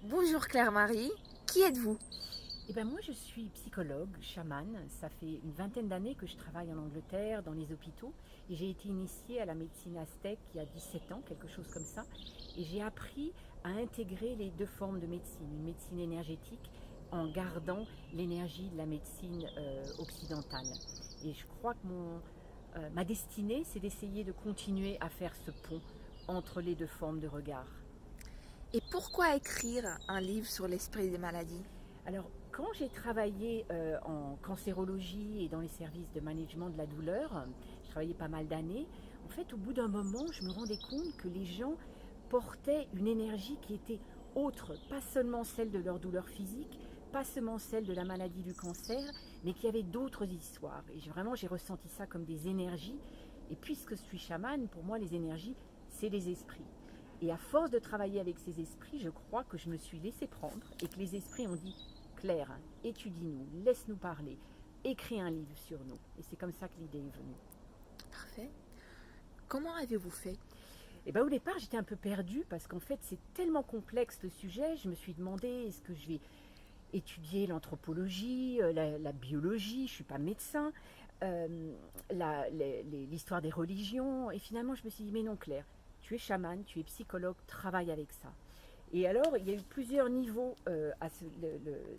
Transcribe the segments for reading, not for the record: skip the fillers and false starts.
Bonjour Claire-Marie, qui êtes-vous? Eh ben moi, je suis psychologue, chamane. Ça fait une vingtaine d'années que je travaille en Angleterre, dans les hôpitaux. Et j'ai été initiée à la médecine aztèque il y a 17 ans, quelque chose comme ça. Et j'ai appris à intégrer les deux formes de médecine. Une médecine énergétique en gardant l'énergie de la médecine occidentale. Et je crois que ma destinée, c'est d'essayer de continuer à faire ce pont entre les deux formes de regard. Et pourquoi écrire un livre sur l'esprit des maladies? Alors, quand j'ai travaillé en cancérologie et dans les services de management de la douleur, j'ai travaillé pas mal d'années, en fait, au bout d'un moment, je me rendais compte que les gens portaient une énergie qui était autre, pas seulement celle de leur douleur physique, pas seulement celle de la maladie du cancer, mais qu'il y avait d'autres histoires. Et vraiment, j'ai ressenti ça comme des énergies. Et puisque je suis chamane, pour moi, les énergies, c'est les esprits. Et à force de travailler avec ces esprits, je crois que je me suis laissé prendre et que les esprits ont dit Claire, étudie-nous, laisse-nous parler, écris un livre sur nous. Et c'est comme ça que l'idée est venue. Parfait. Comment avez-vous fait? Et ben, au départ, j'étais un peu perdue parce qu'en fait, c'est tellement complexe le sujet. Je me suis demandé est-ce que je vais étudier l'anthropologie, la biologie, je ne suis pas médecin, l'histoire des religions. Et finalement, je me suis dit mais non, Claire, tu es chamane, tu es psychologue, travaille avec ça. Et alors, il y a eu plusieurs niveaux à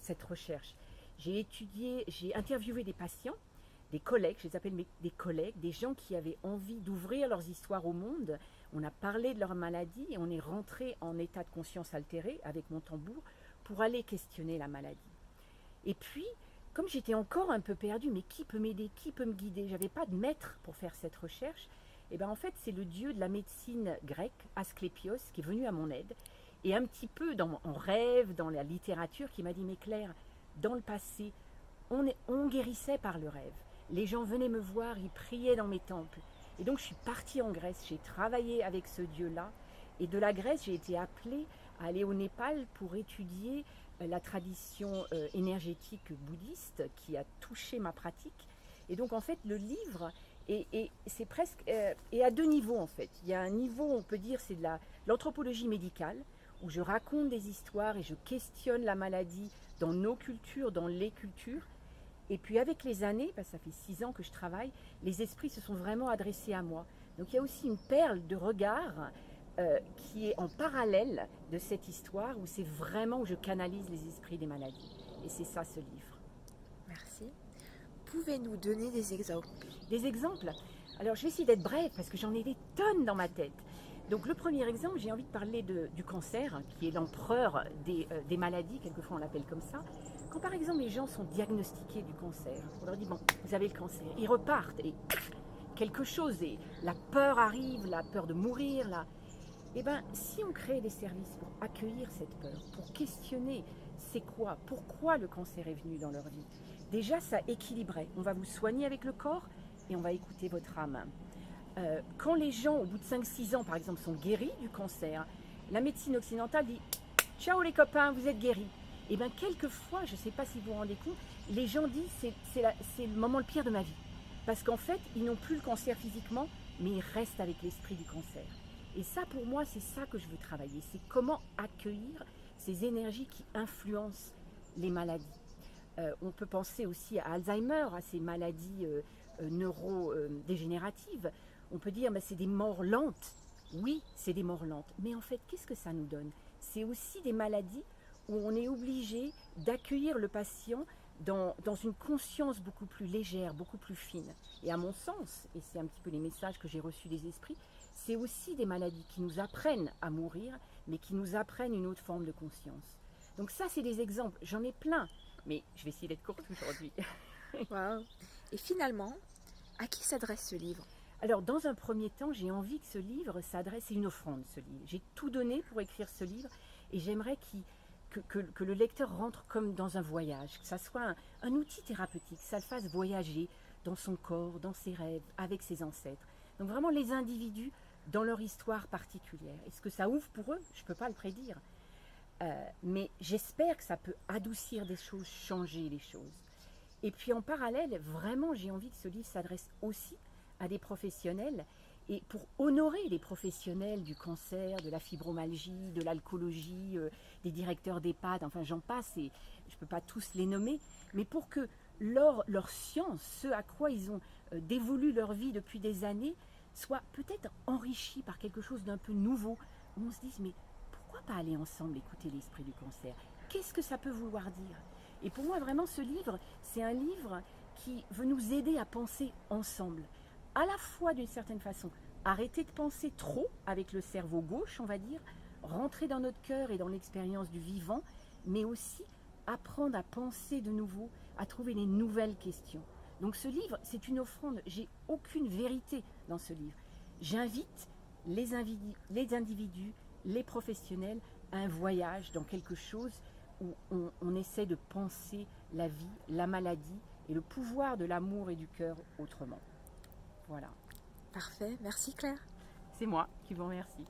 cette recherche. J'ai interviewé des patients, des collègues, je les appelle des collègues, des gens qui avaient envie d'ouvrir leurs histoires au monde. On a parlé de leur maladie et on est rentré en état de conscience altéré avec mon tambour pour aller questionner la maladie. Et puis, comme j'étais encore un peu perdue, mais qui peut m'aider, qui peut me guider? J'avais pas de maître pour faire cette recherche. Et bien en fait, c'est le dieu de la médecine grecque, Asclépios, qui est venu à mon aide. Et un petit peu en rêve, dans la littérature, qui m'a dit, mais Claire, dans le passé, on guérissait par le rêve. Les gens venaient me voir, ils priaient dans mes temples. Et donc je suis partie en Grèce, j'ai travaillé avec ce dieu-là. Et de la Grèce, j'ai été appelée à aller au Népal pour étudier la tradition énergétique bouddhiste qui a touché ma pratique. Et donc en fait, le livre c'est presque et à deux niveaux en fait. Il y a un niveau, on peut dire, c'est de l'anthropologie médicale où je raconte des histoires et je questionne la maladie dans nos cultures, dans les cultures. Et puis avec les années, parce que ça fait 6 ans que je travaille, les esprits se sont vraiment adressés à moi. Donc il y a aussi une perle de regard qui est en parallèle de cette histoire où c'est vraiment où je canalise les esprits des maladies. Et c'est ça ce livre. Merci. Pouvez-nous donner des exemples? Des exemples. Alors je vais essayer d'être brève parce que j'en ai des tonnes dans ma tête. Donc le premier exemple, j'ai envie de parler du cancer, qui est l'empereur des maladies, quelquefois on l'appelle comme ça. Quand par exemple les gens sont diagnostiqués du cancer, on leur dit bon, vous avez le cancer, ils repartent et quelque chose, et la peur arrive, la peur de mourir, là. Eh bien, si on crée des services pour accueillir cette peur, pour questionner c'est quoi, pourquoi le cancer est venu dans leur vie, déjà ça équilibrait. On va vous soigner avec le corps et on va écouter votre âme. Quand les gens, au bout de 5-6 ans, par exemple, sont guéris du cancer, la médecine occidentale dit « Ciao les copains, vous êtes guéris ». Et bien, quelquefois, je ne sais pas si vous vous rendez compte, les gens disent « c'est le moment le pire de ma vie ». Parce qu'en fait, ils n'ont plus le cancer physiquement, mais ils restent avec l'esprit du cancer. Et ça, pour moi, c'est ça que je veux travailler. C'est comment accueillir ces énergies qui influencent les maladies. On peut penser aussi à Alzheimer, à ces maladies neurodégénératives. On peut dire, c'est des morts lentes. Oui, c'est des morts lentes. Mais en fait, qu'est-ce que ça nous donne? C'est aussi des maladies où on est obligé d'accueillir le patient dans une conscience beaucoup plus légère, beaucoup plus fine. Et à mon sens, et c'est un petit peu les messages que j'ai reçus des esprits, c'est aussi des maladies qui nous apprennent à mourir, mais qui nous apprennent une autre forme de conscience. Donc ça, c'est des exemples. J'en ai plein, mais je vais essayer d'être courte aujourd'hui. Wow. Et finalement, à qui s'adresse ce livre? Alors, dans un premier temps, j'ai envie que ce livre s'adresse, c'est une offrande, ce livre. J'ai tout donné pour écrire ce livre et j'aimerais que le lecteur rentre comme dans un voyage, que ça soit un outil thérapeutique, que ça le fasse voyager dans son corps, dans ses rêves, avec ses ancêtres. Donc vraiment les individus dans leur histoire particulière. Est-ce que ça ouvre pour eux? Je ne peux pas le prédire. Mais j'espère que ça peut adoucir des choses, changer les choses. Et puis en parallèle, vraiment j'ai envie que ce livre s'adresse aussi à des professionnels et pour honorer les professionnels du cancer, de la fibromyalgie, de l'alcoolologie, des directeurs d'EHPAD, enfin j'en passe, et je ne peux pas tous les nommer, mais pour que leur science, ce à quoi ils ont dévolu leur vie depuis des années, soit peut-être enrichi par quelque chose d'un peu nouveau, où on se dise, mais pourquoi pas aller ensemble écouter l'esprit du cancer? Qu'est-ce que ça peut vouloir dire? Et pour moi, vraiment, ce livre, c'est un livre qui veut nous aider à penser ensemble. À la fois, d'une certaine façon, arrêter de penser trop avec le cerveau gauche, on va dire, rentrer dans notre cœur et dans l'expérience du vivant, mais aussi apprendre à penser de nouveau, à trouver les nouvelles questions. Donc ce livre, c'est une offrande. J'ai aucune vérité dans ce livre. J'invite les individus, les professionnels, à un voyage dans quelque chose où on essaie de penser la vie, la maladie et le pouvoir de l'amour et du cœur autrement. Voilà. Parfait, merci Claire. C'est moi qui vous remercie.